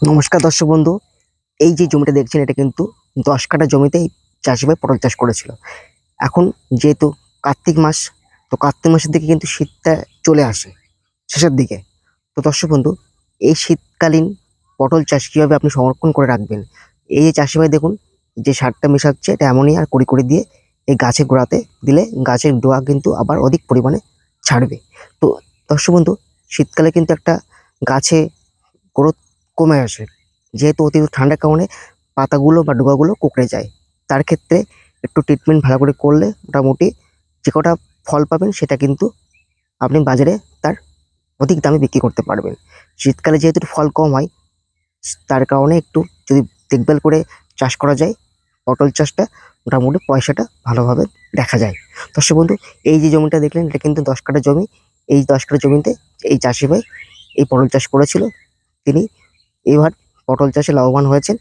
নমস্কার দর্শক বন্ধু। এই যে জমিটা দেখছেন এটা কিন্তু 10 কাঠা জমিতেই চাষি ভাই পটল চাষ করেছিল। এখন যেহেতু কার্তিক মাস, তো কার্তিক মাসের দিকে কিন্তু শীতটা চলে আসে শেষের দিকে। তো দর্শক বন্ধু, এই শীতকালীন পটল চাষ কীভাবে আপনি সংরক্ষণ করে রাখবেন, এই যে চাষি ভাই দেখুন যে সারটা মেশাচ্ছে এটা অ্যামোনিয়া আর কুড়ি দিয়ে এই গাছের গোড়াতে দিলে গাছের ডোয়া কিন্তু আবার অধিক পরিমাণে ছাড়বে। তো দর্শক বন্ধু, শীতকালে কিন্তু একটা গাছে গ্রোথ কমে আসে, যেহেতু অতিরিক্ত ঠান্ডার কারণে পাতাগুলো বা ডগাগুলো কুঁকড়ে যায়। তার ক্ষেত্রে একটু ট্রিটমেন্ট ভালো করে করলে মোটামুটি যে কটা ফল পাবেন সেটা কিন্তু আপনি বাজারে তার অধিক দামে বিক্রি করতে পারবেন। শীতকালে যেহেতু একটু ফল কম হয়, তার কারণে একটু যদি দেখভাল করে চাষ করা যায় পটল চাষটা, মোটামুটি পয়সাটা ভালোভাবে দেখা যায়। দর্শক বন্ধু, এই যে জমিটা দেখলেন এটা কিন্তু 10 কাঠা জমি। এই 10 কাঠা জমিতে এই চাষি ভাই এই পটল চাষ করেছিল। তিনি এবার পটল চাষে লাভবান হয়েছেন।